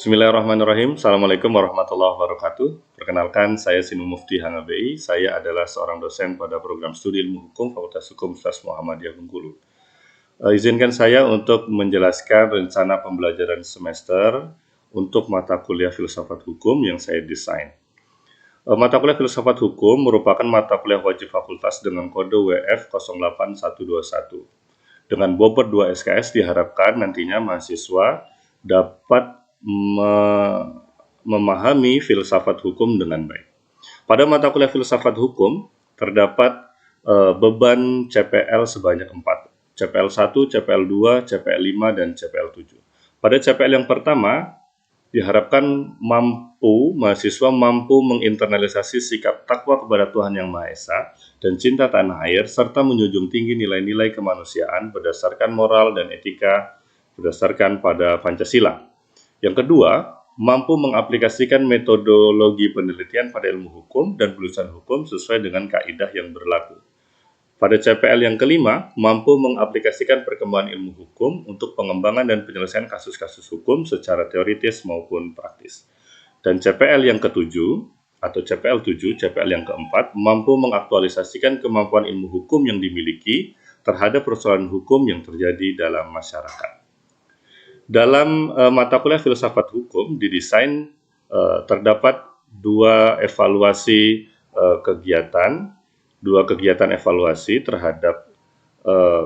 Bismillahirrahmanirrahim. Assalamualaikum warahmatullahi wabarakatuh. Perkenalkan, saya Sinu Mufti Hangabeyi. Saya adalah seorang dosen pada program studi ilmu hukum Fakultas Hukum Universitas Muhammadiyah Bengkulu. Izinkan saya untuk menjelaskan rencana pembelajaran semester untuk mata kuliah filsafat hukum yang saya desain. Mata kuliah filsafat hukum merupakan mata kuliah wajib fakultas dengan kode WF 08121. Dengan bobot 2 SKS diharapkan nantinya mahasiswa dapat memahami filsafat hukum dengan baik. Pada mata kuliah filsafat hukum terdapat beban CPL sebanyak 4. CPL 1, CPL 2, CPL 5, dan CPL 7. Pada CPL yang pertama, diharapkan mahasiswa mampu menginternalisasi sikap takwa kepada Tuhan Yang Maha Esa dan cinta tanah air, serta menjunjung tinggi nilai-nilai kemanusiaan berdasarkan moral dan etika berdasarkan pada Pancasila. Yang kedua, mampu mengaplikasikan metodologi penelitian pada ilmu hukum dan penulisan hukum sesuai dengan kaidah yang berlaku. Pada CPL yang kelima, mampu mengaplikasikan perkembangan ilmu hukum untuk pengembangan dan penyelesaian kasus-kasus hukum secara teoritis maupun praktis. Dan CPL yang ketujuh, atau CPL 7, CPL yang keempat, mampu mengaktualisasikan kemampuan ilmu hukum yang dimiliki terhadap persoalan hukum yang terjadi dalam masyarakat. Dalam mata kuliah filsafat hukum didesain terdapat dua kegiatan evaluasi terhadap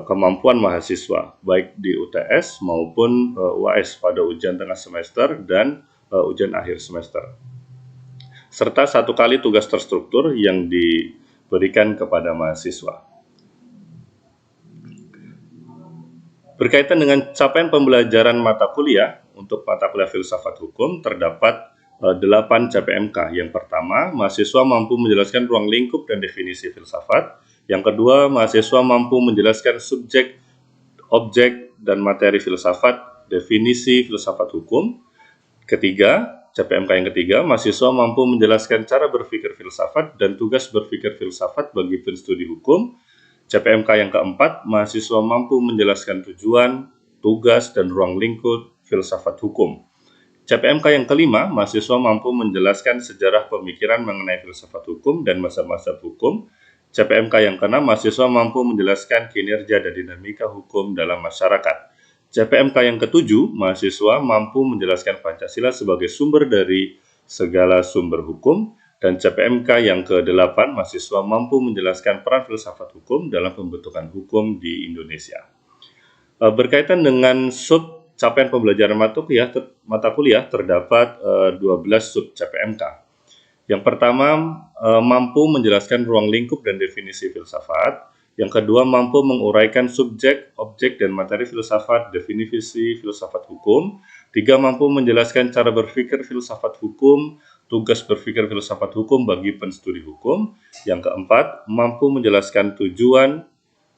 kemampuan mahasiswa, baik di UTS maupun UAS pada ujian tengah semester dan ujian akhir semester. Serta satu kali tugas terstruktur yang diberikan kepada mahasiswa. Berkaitan dengan capaian pembelajaran mata kuliah, untuk mata kuliah filsafat hukum terdapat 8 CPMK. Yang pertama, mahasiswa mampu menjelaskan ruang lingkup dan definisi filsafat. Yang kedua, mahasiswa mampu menjelaskan subjek, objek, dan materi filsafat, definisi filsafat hukum. Ketiga, CPMK yang ketiga, mahasiswa mampu menjelaskan cara berpikir filsafat dan tugas berpikir filsafat bagi penstudi hukum. CPMK yang keempat, mahasiswa mampu menjelaskan tujuan, tugas, dan ruang lingkup filsafat hukum. CPMK yang kelima, mahasiswa mampu menjelaskan sejarah pemikiran mengenai filsafat hukum dan mazhab-mazhab hukum. CPMK yang keenam, mahasiswa mampu menjelaskan kinerja dan dinamika hukum dalam masyarakat. CPMK yang ketujuh, mahasiswa mampu menjelaskan Pancasila sebagai sumber dari segala sumber hukum. Dan CPMK yang ke-8, mahasiswa mampu menjelaskan peran filsafat hukum dalam pembentukan hukum di Indonesia. Berkaitan dengan sub capaian pembelajaran mata kuliah terdapat 12 sub CPMK. Yang pertama, mampu menjelaskan ruang lingkup dan definisi filsafat. Yang kedua, mampu menguraikan subjek, objek, dan materi filsafat, definisi filsafat hukum. 3, mampu menjelaskan cara berpikir filsafat hukum, tugas berpikir filsafat hukum bagi penstudi hukum. Yang keempat, mampu menjelaskan tujuan,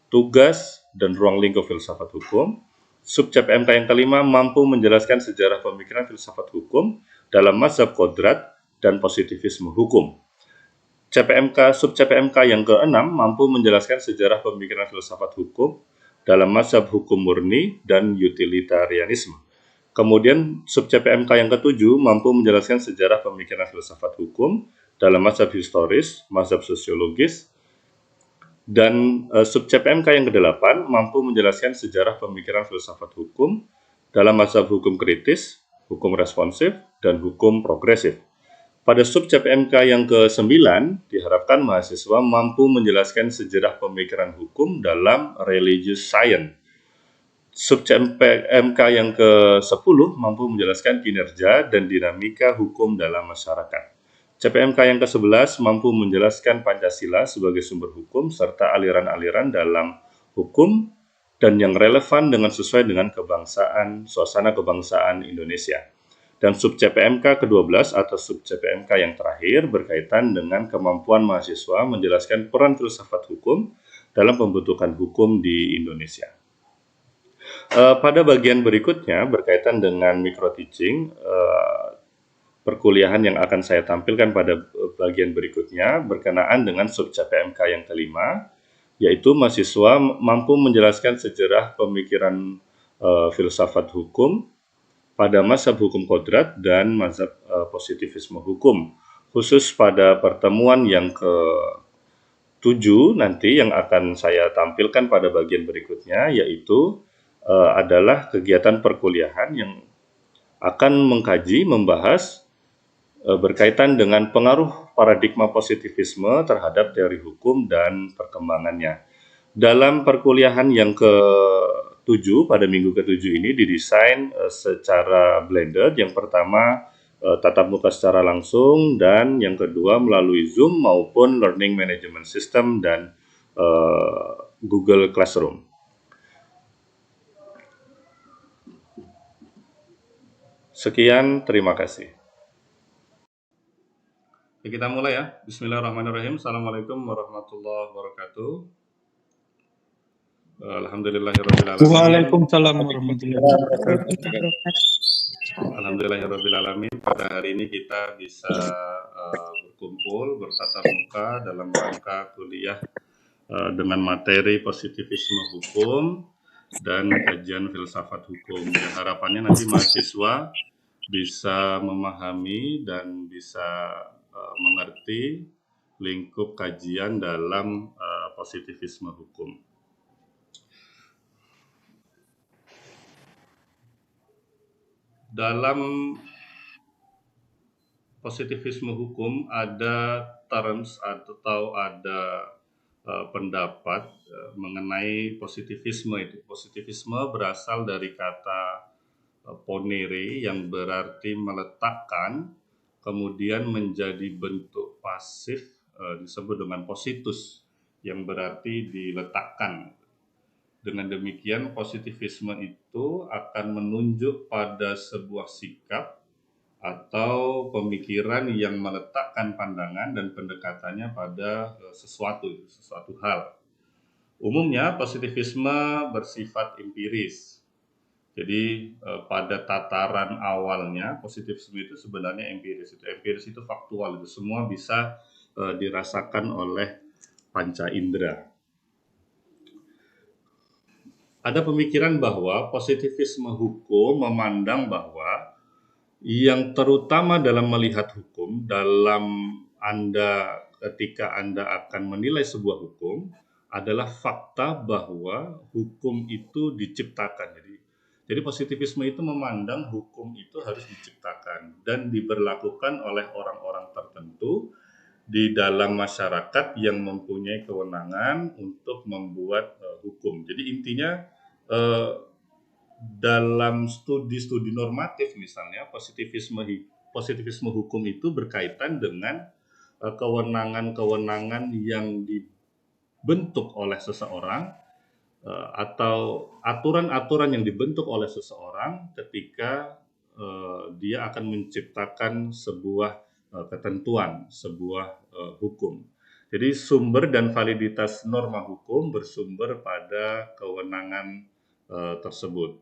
tugas, dan ruang lingkup filsafat hukum. Sub CPMK yang kelima, mampu menjelaskan sejarah pemikiran filsafat hukum dalam mazhab kodrat dan positivisme hukum. Sub CPMK yang keenam, mampu menjelaskan sejarah pemikiran filsafat hukum dalam mazhab hukum murni dan utilitarianisme. Kemudian sub CPMK yang ketujuh mampu menjelaskan sejarah pemikiran filsafat hukum dalam mazhab historis, mazhab sosiologis, dan sub CPMK yang ke-8 mampu menjelaskan sejarah pemikiran filsafat hukum dalam mazhab hukum kritis, hukum responsif, dan hukum progresif. Pada sub CPMK yang ke-9 diharapkan mahasiswa mampu menjelaskan sejarah pemikiran hukum dalam religious science. Sub CPMK yang ke-10 mampu menjelaskan kinerja dan dinamika hukum dalam masyarakat. CPMK yang ke-11 mampu menjelaskan Pancasila sebagai sumber hukum serta aliran-aliran dalam hukum dan yang relevan sesuai dengan suasana kebangsaan Indonesia. Dan sub CPMK ke-12 atau sub CPMK yang terakhir berkaitan dengan kemampuan mahasiswa menjelaskan peran filsafat hukum dalam pembentukan hukum di Indonesia. Pada bagian berikutnya berkaitan dengan micro teaching, perkuliahan yang akan saya tampilkan pada bagian berikutnya berkenaan dengan sub CPMK yang kelima, yaitu mahasiswa mampu menjelaskan sejarah pemikiran filsafat hukum pada mazhab hukum kodrat dan mazhab positivisme hukum. Khusus pada pertemuan yang ke-7 nanti yang akan saya tampilkan pada bagian berikutnya, yaitu adalah kegiatan perkuliahan yang akan mengkaji, membahas berkaitan dengan pengaruh paradigma positivisme terhadap teori hukum dan perkembangannya. Dalam perkuliahan yang ke-7 pada minggu ke-7 ini didesain secara blended. Yang pertama tatap muka secara langsung, dan yang kedua melalui Zoom maupun Learning Management System dan Google Classroom. Sekian, terima kasih. Oke, kita mulai ya. Bismillahirrahmanirrahim. Assalamualaikum warahmatullahi wabarakatuh. Alhamdulillahirrahmanirrahim. Waalaikumsalam warahmatullahi wabarakatuh. Alhamdulillahirrahmanirrahim. Pada hari ini kita bisa berkumpul bertatap muka dalam rangka kuliah dengan materi positivisme hukum dan kajian filsafat hukum. Dan harapannya nanti mahasiswa bisa memahami dan bisa mengerti lingkup kajian dalam positivisme hukum. Dalam positivisme hukum ada terms atau ada pendapat mengenai positivisme itu. Positivisme berasal dari kata ponere yang berarti meletakkan, kemudian menjadi bentuk pasif disebut dengan positus yang berarti diletakkan. Dengan demikian positivisme itu akan menunjuk pada sebuah sikap atau pemikiran yang meletakkan pandangan dan pendekatannya pada sesuatu hal. Umumnya positivisme bersifat empiris. Jadi pada tataran awalnya positivisme itu sebenarnya empiris. Empiris itu faktual, itu semua bisa dirasakan oleh panca indera. Ada pemikiran bahwa positivisme hukum memandang bahwa yang terutama dalam melihat hukum, dalam ketika Anda akan menilai sebuah hukum, adalah fakta bahwa hukum itu diciptakan. Jadi positivisme itu memandang hukum itu harus diciptakan dan diberlakukan oleh orang-orang tertentu di dalam masyarakat yang mempunyai kewenangan untuk membuat hukum. Jadi intinya dalam studi-studi normatif misalnya positivisme hukum itu berkaitan dengan kewenangan-kewenangan yang dibentuk oleh seseorang atau aturan-aturan yang dibentuk oleh seseorang ketika dia akan menciptakan sebuah ketentuan, sebuah hukum. Jadi sumber dan validitas norma hukum bersumber pada kewenangan tersebut.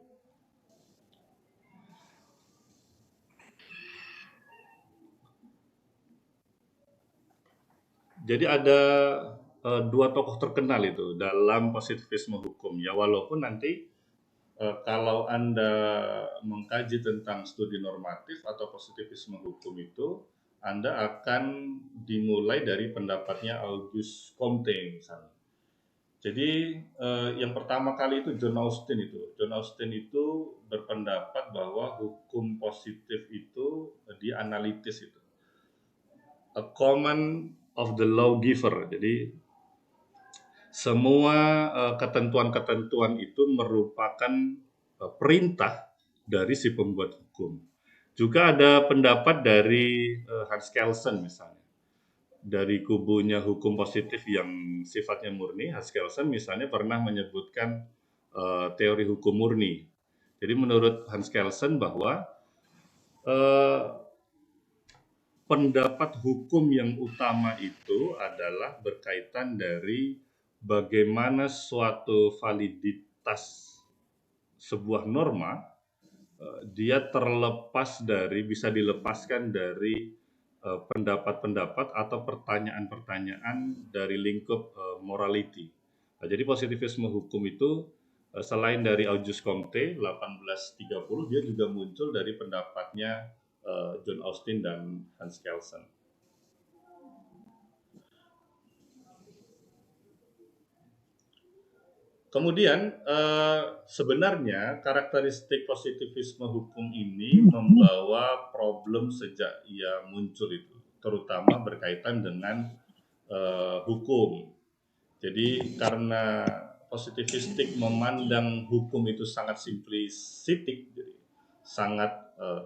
Jadi ada dua tokoh terkenal itu dalam positivisme hukum ya, walaupun nanti kalau Anda mengkaji tentang studi normatif atau positivisme hukum itu, Anda akan dimulai dari pendapatnya Auguste Comte misalnya. Jadi yang pertama kali itu John Austin itu berpendapat bahwa hukum positif itu dianalitis itu. A command of the lawgiver. Jadi semua ketentuan-ketentuan itu merupakan perintah dari si pembuat hukum. Juga ada pendapat dari Hans Kelsen misalnya. Dari kubunya hukum positif yang sifatnya murni, Hans Kelsen misalnya pernah menyebutkan teori hukum murni. Jadi menurut Hans Kelsen bahwa pendapat hukum yang utama itu adalah berkaitan dari bagaimana suatu validitas sebuah norma dia bisa dilepaskan dari pendapat-pendapat atau pertanyaan-pertanyaan dari lingkup morality. Jadi positivisme hukum itu Selain dari Auguste Comte 1830, dia juga muncul dari pendapatnya John Austin dan Hans Kelsen. Kemudian sebenarnya karakteristik positivisme hukum ini membawa problem sejak ia muncul itu, terutama berkaitan dengan hukum. Jadi karena positivistik memandang hukum itu sangat simplistik, jadi sangat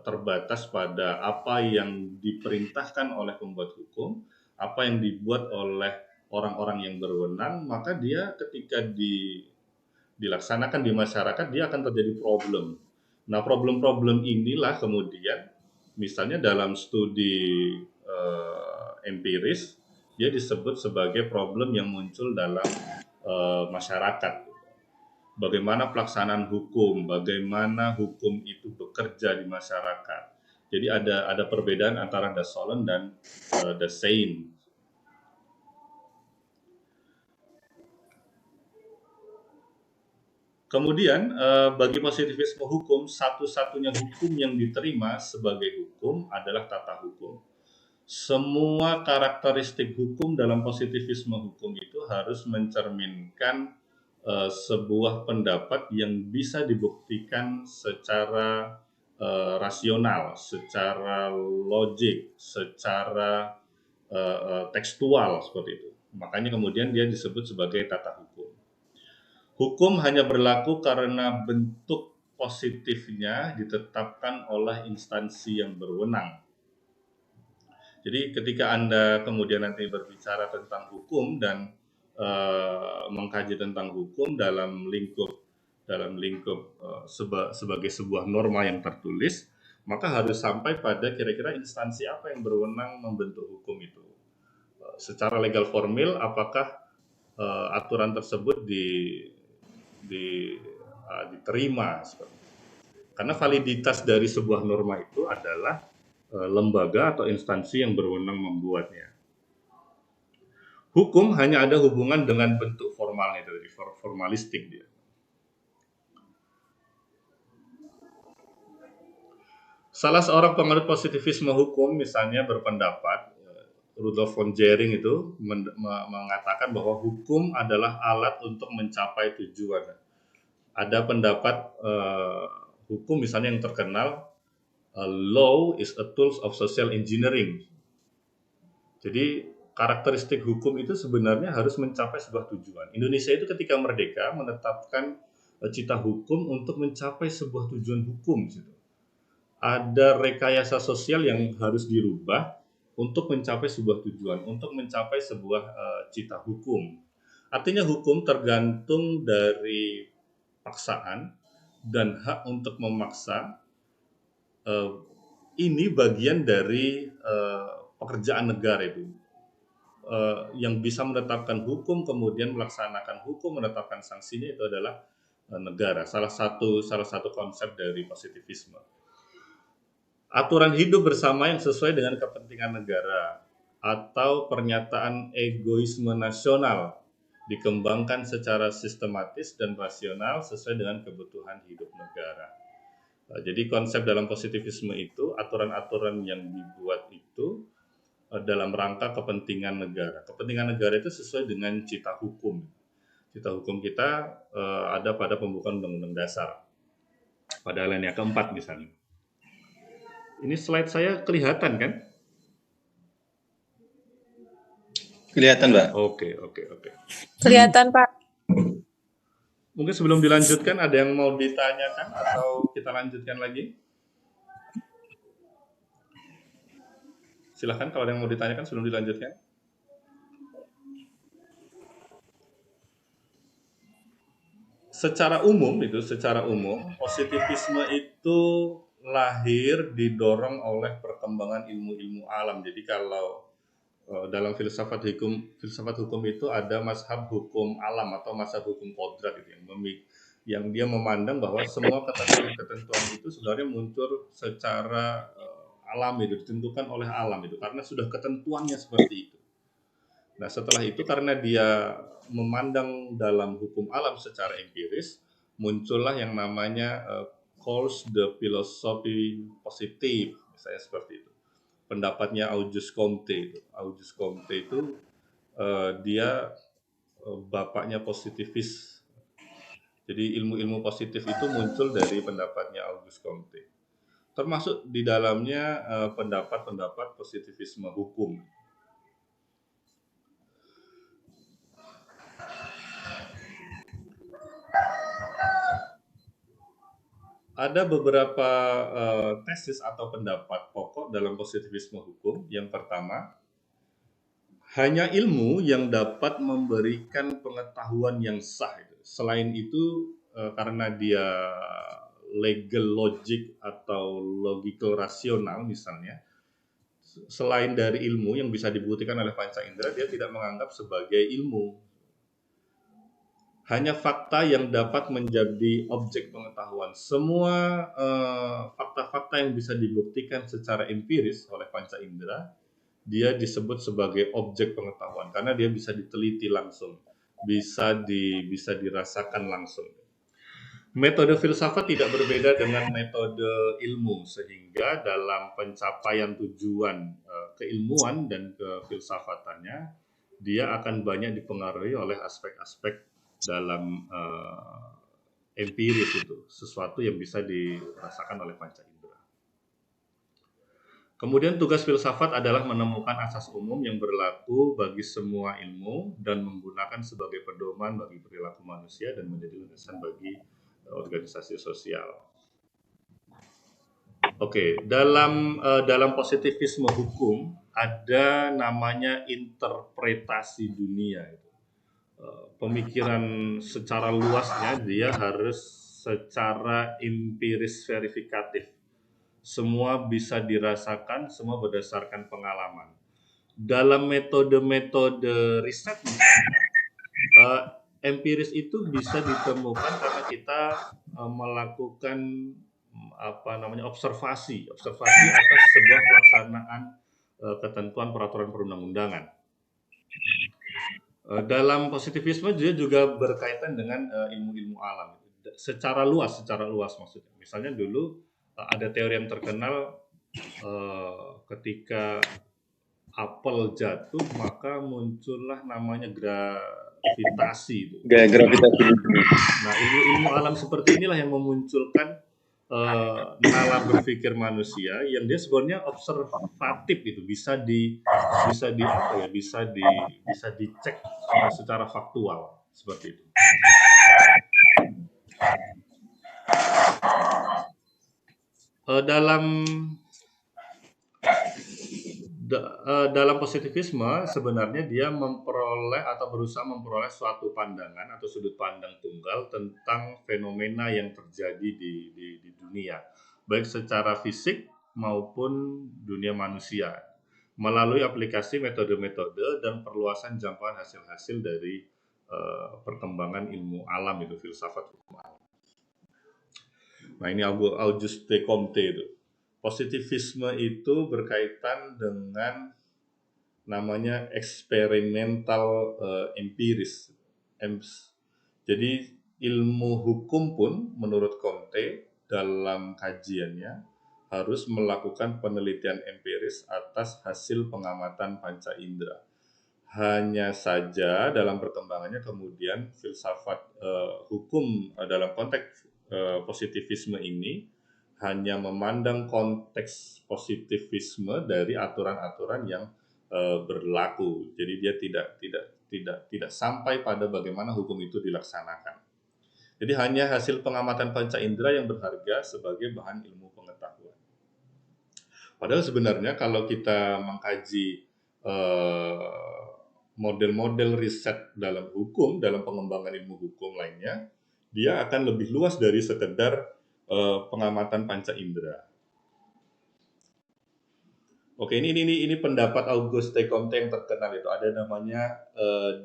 terbatas pada apa yang diperintahkan oleh pembuat hukum, apa yang dibuat oleh orang-orang yang berwenang, maka dia ketika dilaksanakan di masyarakat dia akan terjadi problem. Nah, problem-problem inilah kemudian misalnya dalam studi empiris dia disebut sebagai problem yang muncul dalam masyarakat. Bagaimana pelaksanaan hukum, bagaimana hukum itu bekerja di masyarakat. Jadi ada perbedaan antara the solemn dan the sane. Kemudian bagi positivisme hukum, satu-satunya hukum yang diterima sebagai hukum adalah tata hukum. Semua karakteristik hukum dalam positivisme hukum itu harus mencerminkan sebuah pendapat yang bisa dibuktikan secara rasional, secara logik, secara tekstual seperti itu. Makanya kemudian dia disebut sebagai tata hukum. Hukum hanya berlaku karena bentuk positifnya ditetapkan oleh instansi yang berwenang. Jadi ketika Anda kemudian nanti berbicara tentang hukum dan mengkaji tentang hukum dalam lingkup sebagai sebuah norma yang tertulis, maka harus sampai pada kira-kira instansi apa yang berwenang membentuk hukum itu. Secara legal formil, apakah aturan tersebut diterima seperti itu. Karena validitas dari sebuah norma itu adalah lembaga atau instansi yang berwenang membuatnya. Hukum hanya ada hubungan dengan bentuk formalnya, dari formalistik dia. Salah seorang penganut positivisme hukum misalnya berpendapat, Rudolf von Jhering itu mengatakan bahwa hukum adalah alat untuk mencapai tujuan. Ada pendapat hukum misalnya yang terkenal, law is a tool of social engineering. Jadi karakteristik hukum itu sebenarnya harus mencapai sebuah tujuan. Indonesia itu ketika merdeka menetapkan cita hukum untuk mencapai sebuah tujuan hukum. Ada rekayasa sosial yang harus dirubah untuk mencapai sebuah tujuan, untuk mencapai sebuah cita hukum. Artinya hukum tergantung dari paksaan dan hak untuk memaksa. Ini bagian dari pekerjaan negara itu. Yang bisa menetapkan hukum, kemudian melaksanakan hukum, menetapkan sanksinya itu adalah negara. Salah satu konsep dari positivisme. Aturan hidup bersama yang sesuai dengan kepentingan negara atau pernyataan egoisme nasional dikembangkan secara sistematis dan rasional sesuai dengan kebutuhan hidup negara. Jadi konsep dalam positivisme itu, aturan-aturan yang dibuat itu dalam rangka kepentingan negara. Kepentingan negara itu sesuai dengan cita hukum. Cita hukum kita ada pada pembukaan Undang-Undang Dasar, pada alinea keempat misalnya. Ini slide saya kelihatan kan? Kelihatan, Pak. Oke. Kelihatan, Pak. Mungkin sebelum dilanjutkan ada yang mau ditanyakan atau kita lanjutkan lagi? Silahkan kalau ada yang mau ditanyakan sebelum dilanjutkan. Secara umum positivisme itu lahir didorong oleh perkembangan ilmu-ilmu alam. Jadi kalau dalam filsafat hukum itu ada mazhab hukum alam atau mazhab hukum kodrat itu yang dia memandang bahwa semua ketentuan itu sebenarnya muncul secara alam, itu ditentukan oleh alam itu karena sudah ketentuannya seperti itu. Nah, setelah itu karena dia memandang dalam hukum alam secara empiris, muncullah yang namanya Course de Philosophie Positive, misalnya seperti itu. Pendapatnya Auguste Comte itu. Auguste Comte itu dia bapaknya positivis. Jadi ilmu-ilmu positif itu muncul dari pendapatnya Auguste Comte. Termasuk di dalamnya pendapat-pendapat positivisme hukum. Ada beberapa tesis atau pendapat pokok dalam positivisme hukum. Yang pertama, hanya ilmu yang dapat memberikan pengetahuan yang sah. Selain itu, karena dia legal logic atau logical rasional misalnya, selain dari ilmu yang bisa dibuktikan oleh panca indera, dia tidak menganggap sebagai ilmu. Hanya fakta yang dapat menjadi objek pengetahuan. Semua fakta-fakta yang bisa dibuktikan secara empiris oleh panca indera, dia disebut sebagai objek pengetahuan karena dia bisa diteliti langsung, bisa dirasakan langsung. Metode filsafat tidak berbeda dengan metode ilmu, sehingga dalam pencapaian tujuan keilmuan dan kefilsafatannya, dia akan banyak dipengaruhi oleh aspek-aspek dalam empiris itu, sesuatu yang bisa dirasakan oleh panca indera. Kemudian tugas filsafat adalah menemukan asas umum yang berlaku bagi semua ilmu dan menggunakan sebagai pedoman bagi perilaku manusia dan menjadi landasan bagi organisasi sosial. Oke, dalam positivisme hukum ada namanya interpretasi dunia. Pemikiran secara luasnya dia harus secara empiris verifikatif. Semua bisa dirasakan, semua berdasarkan pengalaman. Dalam metode-metode riset, empiris itu bisa ditemukan karena kita melakukan observasi atas sebuah pelaksanaan ketentuan peraturan perundang-undangan. Dalam positivisme dia juga berkaitan dengan ilmu-ilmu alam secara luas maksudnya. Misalnya dulu ada teori yang terkenal ketika apel jatuh maka muncullah namanya gravitasi. Gravitasi. Nah, ilmu alam seperti inilah yang memunculkan nalar berpikir manusia yang dia sebenarnya observatif itu bisa dicek secara faktual seperti itu. Dalam positivisme sebenarnya dia berusaha memperoleh suatu pandangan atau sudut pandang tunggal tentang fenomena yang terjadi di dunia, baik secara fisik maupun dunia manusia, melalui aplikasi metode-metode dan perluasan jangkauan hasil-hasil dari perkembangan ilmu alam itu, filsafat hukum alam. Nah, ini Auguste Comte itu. Positivisme itu berkaitan dengan namanya eksperimental empiris. Jadi ilmu hukum pun menurut Comte dalam kajiannya harus melakukan penelitian empiris atas hasil pengamatan panca indera. Hanya saja dalam perkembangannya kemudian filsafat hukum dalam konteks positivisme ini hanya memandang konteks positivisme dari aturan-aturan yang berlaku. Jadi dia tidak sampai pada bagaimana hukum itu dilaksanakan. Jadi hanya hasil pengamatan panca indera yang berharga sebagai bahan ilmu pengetahuan. Padahal sebenarnya kalau kita mengkaji model-model riset dalam hukum, dalam pengembangan ilmu hukum lainnya, dia akan lebih luas dari sekedar pengamatan panca indera. Oke, ini pendapat Auguste Comte yang terkenal itu. Ada namanya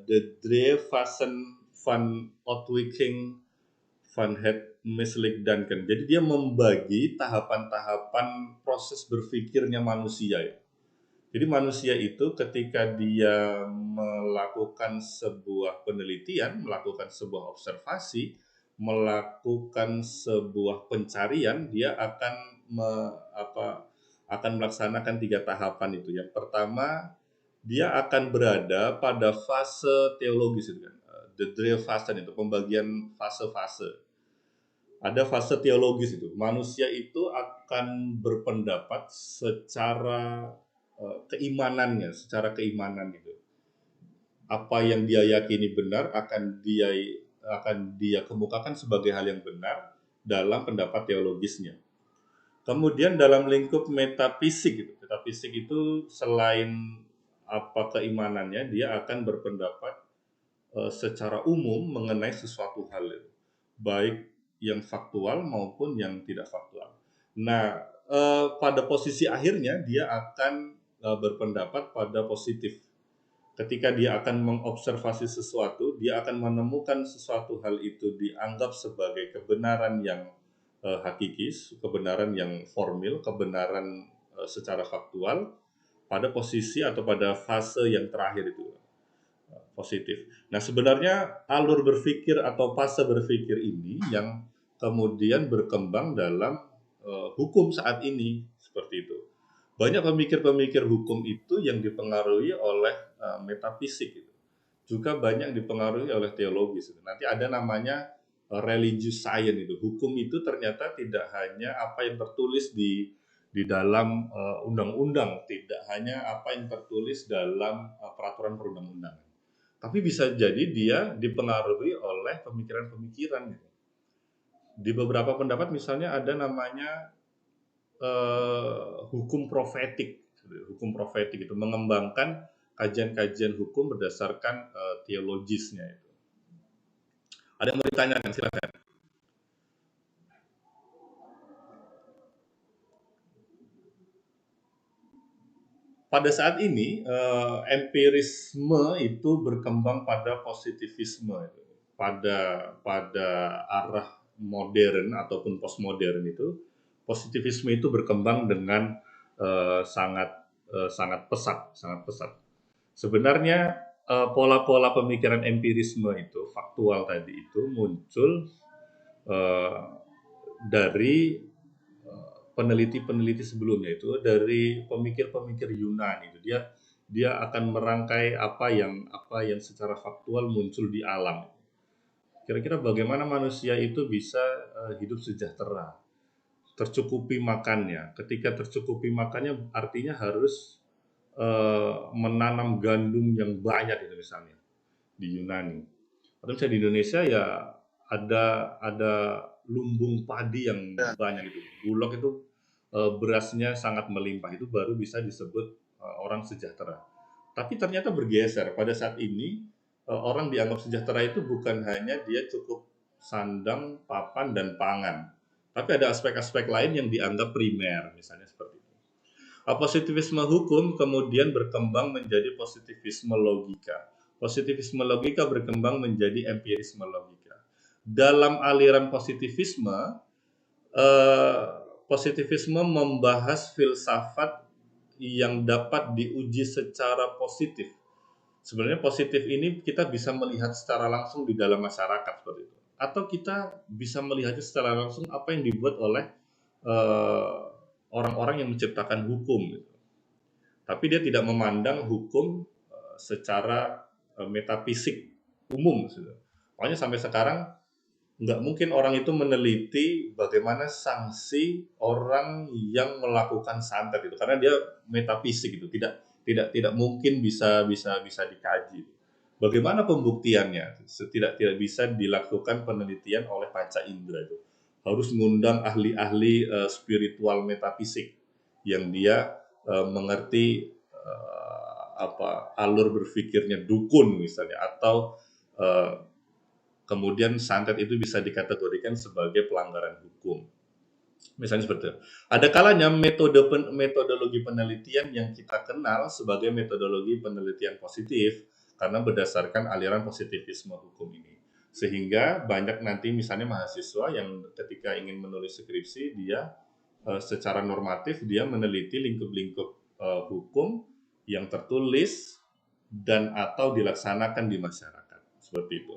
De Driefasen van Outwicking van het Mislik Duncan. Jadi dia membagi tahapan-tahapan proses berpikirnya manusia. Jadi manusia itu ketika dia melakukan sebuah penelitian, melakukan sebuah observasi, melakukan sebuah pencarian, dia akan melaksanakan 3 tahapan itu. Yang pertama, dia akan berada pada fase teologis itu kan, the Dreiephase itu, pembagian fase-fase. Ada fase teologis itu. Manusia itu akan berpendapat secara keimanannya, secara keimanan gitu. Apa yang dia yakini benar akan dia kemukakan sebagai hal yang benar dalam pendapat teologisnya. Kemudian dalam lingkup metafisik gitu. Metafisik itu selain keimanannya, dia akan berpendapat secara umum mengenai sesuatu hal itu, baik yang faktual maupun yang tidak faktual. Nah, pada posisi akhirnya dia akan berpendapat pada positif. Ketika dia akan mengobservasi sesuatu, dia akan menemukan sesuatu hal itu dianggap sebagai kebenaran yang hakiki, kebenaran yang formil, kebenaran secara faktual pada posisi atau pada fase yang terakhir itu, positif. Nah, sebenarnya alur berpikir atau fase berpikir ini yang kemudian berkembang dalam hukum saat ini, seperti itu. Banyak pemikir-pemikir hukum itu yang dipengaruhi oleh metafisik gitu. Juga banyak dipengaruhi oleh teologis. Nanti ada namanya religious science itu. Hukum itu ternyata tidak hanya apa yang tertulis di dalam undang-undang, tidak hanya apa yang tertulis dalam peraturan perundang-undangan. Tapi bisa jadi dia dipengaruhi oleh pemikiran-pemikiran gitu. Di beberapa pendapat misalnya ada namanya hukum profetik. Hukum profetik itu mengembangkan kajian-kajian hukum berdasarkan teologisnya itu. Ada yang mau ditanyakan, silakan. Pada saat ini empirisme itu berkembang pada positivisme itu. Pada arah modern ataupun postmodern itu, positivisme itu berkembang dengan sangat pesat. Sebenarnya pola-pola pemikiran empirisme itu, faktual tadi itu muncul dari peneliti-peneliti sebelumnya, itu dari pemikir-pemikir Yunani itu. Dia akan merangkai apa yang secara faktual muncul di alam. Kira-kira bagaimana manusia itu bisa hidup sejahtera, tercukupi makannya. Ketika tercukupi makannya artinya harus menanam gandum yang banyak itu misalnya di Yunani. Atau misalnya di Indonesia ya ada lumbung padi yang banyak itu. Bulog itu berasnya sangat melimpah, itu baru bisa disebut orang sejahtera. Tapi ternyata bergeser pada saat ini, orang dianggap sejahtera itu bukan hanya dia cukup sandang, papan, dan pangan, tapi ada aspek-aspek lain yang dianggap primer, misalnya seperti itu. Positivisme hukum kemudian berkembang menjadi positivisme logika. Positivisme logika berkembang menjadi empirisme logika. Dalam aliran positivisme, positivisme membahas filsafat yang dapat diuji secara positif. Sebenarnya positif ini kita bisa melihat secara langsung di dalam masyarakat seperti itu. Atau kita bisa melihatnya secara langsung apa yang dibuat oleh orang-orang yang menciptakan hukum gitu. Tapi dia tidak memandang hukum secara metafisik umum gitu. Makanya sampai sekarang nggak mungkin orang itu meneliti bagaimana sanksi orang yang melakukan santet itu, karena dia metafisik itu tidak mungkin bisa dikaji. Bagaimana pembuktiannya? Tidak bisa dilakukan penelitian oleh panca indera itu. Harus mengundang ahli-ahli spiritual metafisik yang dia mengerti alur berpikirnya dukun misalnya, atau kemudian santet itu bisa dikategorikan sebagai pelanggaran hukum. Misalnya seperti itu. Ada kalanya metodologi penelitian yang kita kenal sebagai metodologi penelitian positif karena berdasarkan aliran positivisme hukum ini. Sehingga banyak nanti misalnya mahasiswa yang ketika ingin menulis skripsi, dia secara normatif dia meneliti lingkup-lingkup hukum yang tertulis dan atau dilaksanakan di masyarakat. Seperti itu.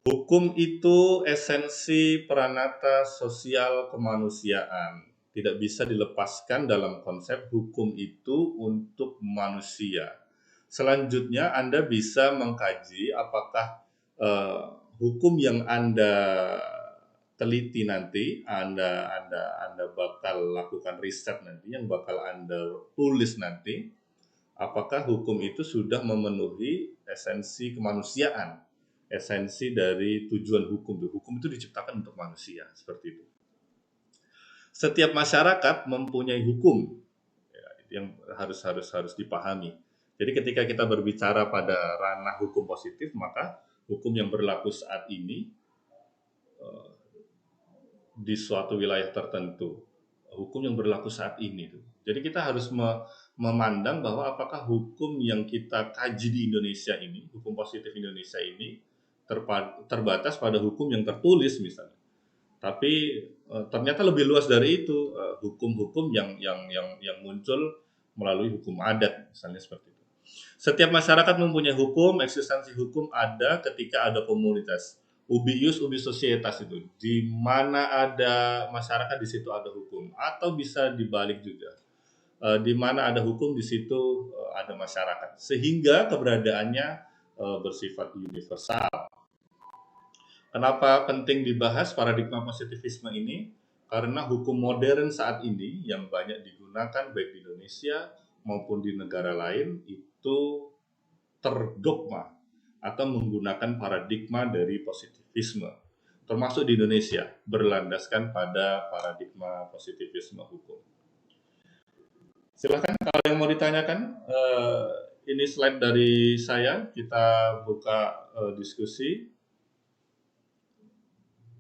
Hukum itu esensi peranata sosial kemanusiaan. Tidak bisa dilepaskan dalam konsep hukum itu untuk manusia. Selanjutnya Anda bisa mengkaji apakah hukum yang Anda teliti nanti, Anda bakal lakukan riset nanti, yang bakal Anda tulis nanti, apakah hukum itu sudah memenuhi esensi kemanusiaan, esensi dari tujuan hukum. Hukum itu diciptakan untuk manusia, seperti itu. Setiap masyarakat mempunyai hukum, ya, yang harus dipahami. Jadi ketika kita berbicara pada ranah hukum positif, maka hukum yang berlaku saat ini di suatu wilayah tertentu, hukum yang berlaku saat ini. Jadi kita harus memandang bahwa apakah hukum yang kita kaji di Indonesia ini, hukum positif Indonesia ini terbatas pada hukum yang tertulis misalnya. Tapi ternyata lebih luas dari itu, hukum-hukum yang muncul melalui hukum adat misalnya seperti itu. Setiap masyarakat mempunyai hukum, eksistensi hukum ada ketika ada komunitas. Ubi ius, ubi societas itu. Di mana ada masyarakat, di situ ada hukum. Atau bisa dibalik juga. Di mana ada hukum, di situ ada masyarakat. Sehingga keberadaannya bersifat universal. Kenapa penting dibahas paradigma positivisme ini? Karena hukum modern saat ini yang banyak digunakan baik di Indonesia maupun di negara lain itu terdogma atau menggunakan paradigma dari positivisme, termasuk di Indonesia, berlandaskan pada paradigma positivisme hukum. Silakan kalau yang mau ditanyakan, ini slide dari saya, kita buka diskusi.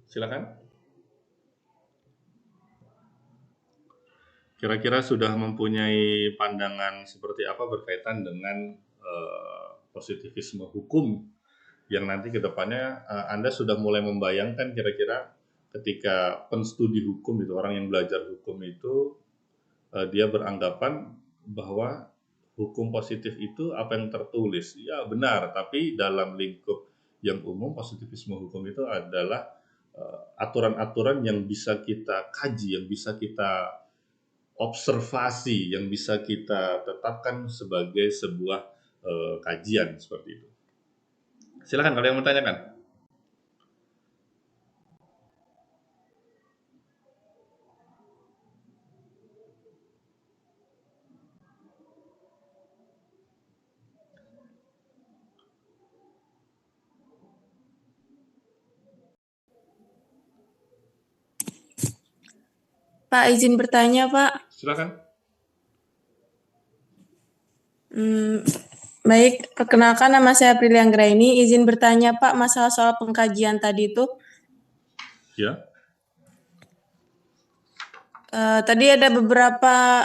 Silakan. Kira-kira sudah mempunyai pandangan seperti apa berkaitan dengan positivisme hukum yang nanti ke depannya Anda sudah mulai membayangkan kira-kira ketika penstudi hukum itu, orang yang belajar hukum itu, dia beranggapan bahwa hukum positif itu apa yang tertulis. Ya benar, tapi dalam lingkup yang umum positivisme hukum itu adalah aturan-aturan yang bisa kita kaji, yang bisa kita observasi, yang bisa kita tetapkan sebagai sebuah kajian seperti itu. Silakan kalau yang mau tanyakan. Pak, izin bertanya, Pak. Silakan. Baik, perkenalkan nama saya Aprilia Anggraini. Izin bertanya, Pak, masalah soal pengkajian tadi itu. Ya. Tadi ada beberapa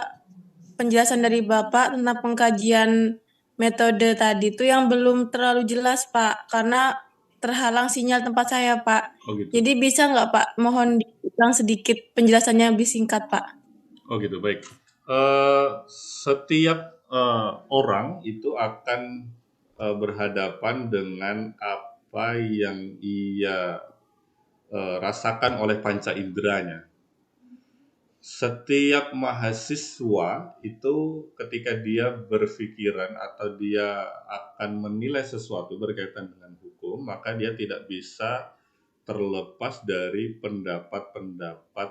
penjelasan dari Bapak tentang pengkajian metode tadi itu yang belum terlalu jelas, Pak, karena terhalang sinyal tempat saya, Pak. Oh gitu. Jadi bisa nggak, Pak, mohon diulang sedikit penjelasannya lebih singkat, Pak? Oh gitu, baik. Setiap orang itu akan berhadapan dengan apa yang ia rasakan oleh panca inderanya. Setiap mahasiswa itu ketika dia berpikiran atau dia akan menilai sesuatu berkaitan dengan hukum, maka dia tidak bisa terlepas dari pendapat-pendapat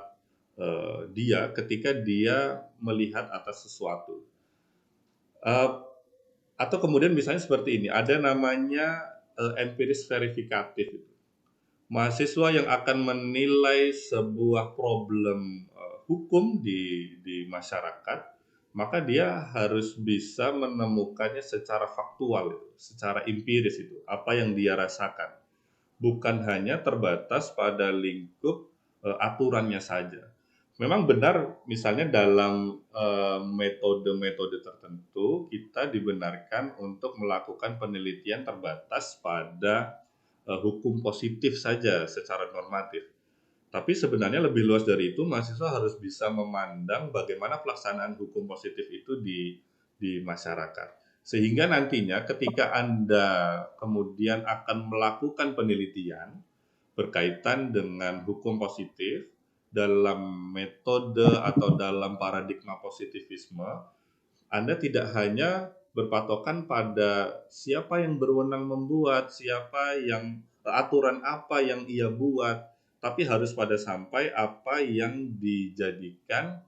dia ketika dia melihat atas sesuatu. Atau kemudian misalnya seperti ini, ada namanya empiris verifikatif. Mahasiswa yang akan menilai sebuah problem hukum di masyarakat, maka dia harus bisa menemukannya secara faktual, secara empiris itu, apa yang dia rasakan. Bukan hanya terbatas pada lingkup aturannya saja. Memang benar, misalnya dalam metode-metode tertentu, kita dibenarkan untuk melakukan penelitian terbatas pada hukum positif saja secara normatif. Tapi sebenarnya lebih luas dari itu, mahasiswa harus bisa memandang bagaimana pelaksanaan hukum positif itu di masyarakat. Sehingga nantinya ketika Anda kemudian akan melakukan penelitian berkaitan dengan hukum positif dalam metode atau dalam paradigma positivisme, Anda tidak hanya berpatokan pada siapa yang berwenang membuat, siapa yang aturan apa yang ia buat, tapi harus pada sampai apa yang dijadikan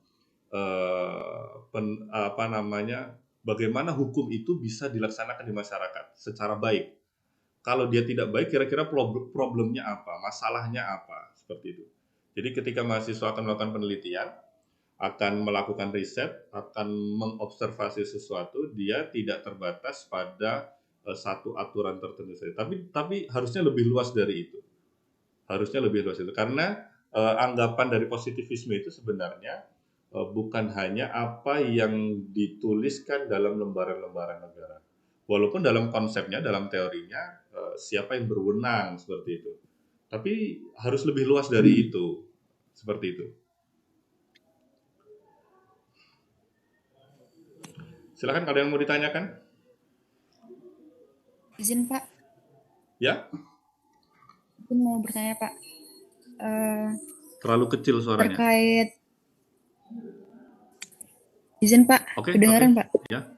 apa namanya, bagaimana hukum itu bisa dilaksanakan di masyarakat secara baik. Kalau dia tidak baik, kira-kira problemnya apa, masalahnya apa, seperti itu. Jadi ketika mahasiswa akan melakukan penelitian, akan melakukan riset, akan mengobservasi sesuatu, dia tidak terbatas pada satu aturan tertentu saja. Tapi harusnya lebih luas dari itu. Harusnya lebih luas itu karena anggapan dari positivisme itu sebenarnya bukan hanya apa yang dituliskan dalam lembaran-lembaran negara. Walaupun dalam konsepnya, dalam teorinya, siapa yang berwenang seperti itu. Tapi harus lebih luas dari itu. Seperti itu. Silakan, ada yang mau ditanyakan? Izin Pak, Ya, izin mau bertanya Pak. terlalu kecil suaranya. Terkait izin Pak, Oke, kedengaran Pak. Ya.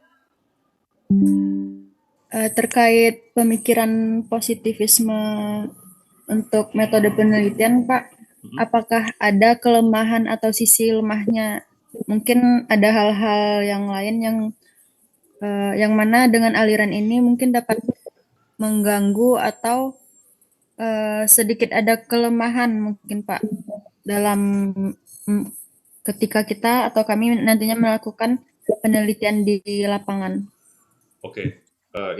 Terkait pemikiran positivisme untuk metode penelitian Pak, apakah ada kelemahan atau sisi lemahnya? Mungkin ada hal-hal yang lain yang mana dengan aliran ini mungkin dapat mengganggu atau sedikit ada kelemahan mungkin Pak dalam ketika kita atau kami nantinya melakukan penelitian di lapangan. Oke,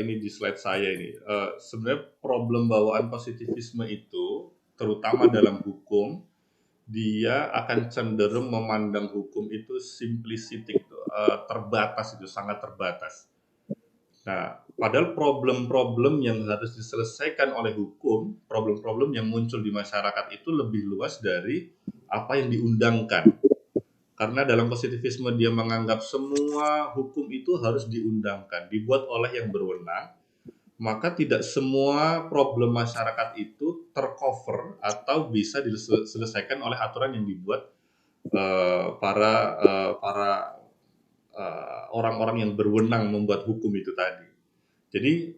ini di slide saya ini. Sebenarnya problem bawaan positivisme itu, terutama dalam hukum, dia akan cenderung memandang hukum itu simplistik, terbatas, itu sangat terbatas. Nah, padahal problem-problem yang harus diselesaikan oleh hukum, problem-problem yang muncul di masyarakat itu lebih luas dari apa yang diundangkan. Karena dalam positivisme dia menganggap semua hukum itu harus diundangkan, dibuat oleh yang berwenang, maka tidak semua problem masyarakat itu tercover atau bisa diselesaikan oleh aturan yang dibuat para orang-orang yang berwenang membuat hukum itu tadi. Jadi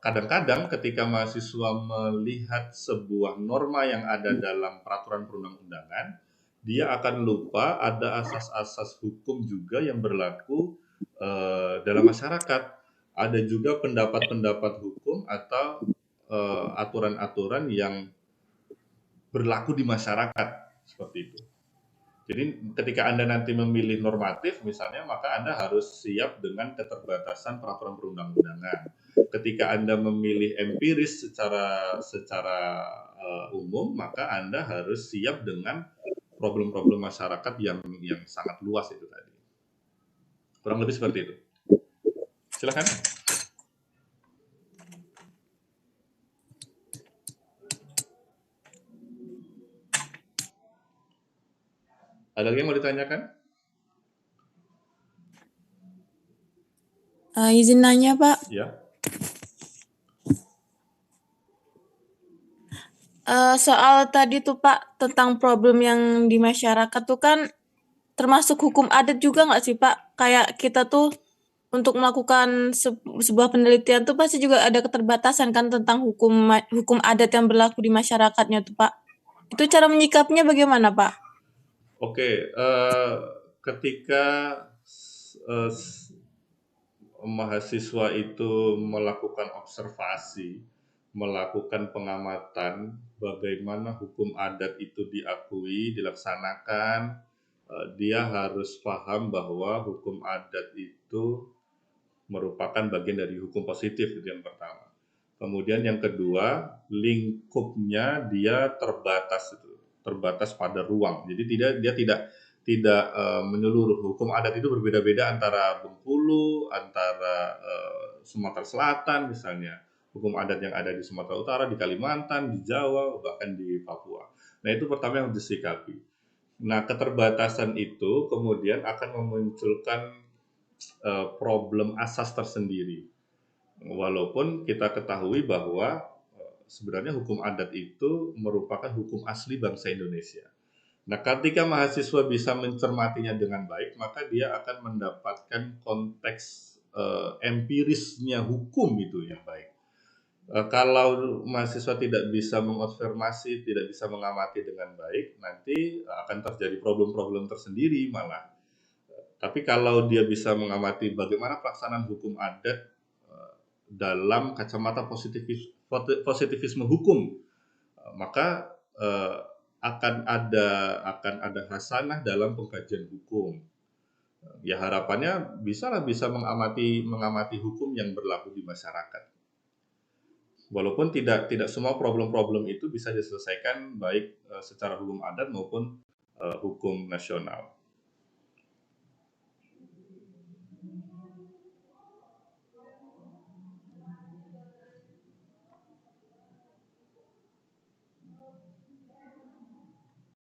kadang-kadang ketika mahasiswa melihat sebuah norma yang ada dalam peraturan perundang-undangan, dia akan lupa ada asas-asas hukum juga yang berlaku dalam masyarakat. Ada juga pendapat-pendapat hukum atau aturan-aturan yang berlaku di masyarakat, seperti itu. Jadi ketika Anda nanti memilih normatif misalnya, maka Anda harus siap dengan keterbatasan peraturan perundang-undangan. Ketika Anda memilih empiris secara umum, maka Anda harus siap dengan problem-problem masyarakat yang sangat luas itu tadi. Kurang lebih seperti itu. Silakan. Ada lagi yang mau ditanyakan? Izin nanya Pak. Ya. Soal tadi tuh Pak tentang problem yang di masyarakat tuh kan termasuk hukum adat juga nggak sih Pak? Kayak kita tuh untuk melakukan sebuah penelitian tuh pasti juga ada keterbatasan kan tentang hukum adat yang berlaku di masyarakatnya tuh Pak. Itu cara menyikapinya bagaimana Pak? Oke, ketika mahasiswa itu melakukan observasi, melakukan pengamatan bagaimana hukum adat itu diakui, dilaksanakan, dia harus paham bahwa hukum adat itu merupakan bagian dari hukum positif, itu yang pertama. Kemudian yang kedua, lingkupnya dia terbatas pada ruang. Jadi dia tidak menyeluruh. Hukum adat itu berbeda-beda antara Bengkulu, antara Sumatera Selatan misalnya. Hukum adat yang ada di Sumatera Utara, di Kalimantan, di Jawa, bahkan di Papua. Nah, itu pertama yang harus disikapi. Nah, keterbatasan itu kemudian akan memunculkan problem asas tersendiri. Walaupun kita ketahui bahwa sebenarnya hukum adat itu merupakan hukum asli bangsa Indonesia. Nah, ketika mahasiswa bisa mencermatinya dengan baik, maka dia akan mendapatkan konteks empirisnya hukum itu yang baik. Kalau mahasiswa tidak bisa mengobservasi, tidak bisa mengamati dengan baik, nanti akan terjadi problem-problem tersendiri malah. Tapi kalau dia bisa mengamati bagaimana pelaksanaan hukum adat dalam kacamata positivisme hukum, maka akan ada hasanah dalam pengkajian hukum. Ya harapannya bisa mengamati hukum yang berlaku di masyarakat. Walaupun tidak semua problem-problem itu bisa diselesaikan baik secara hukum adat maupun hukum nasional.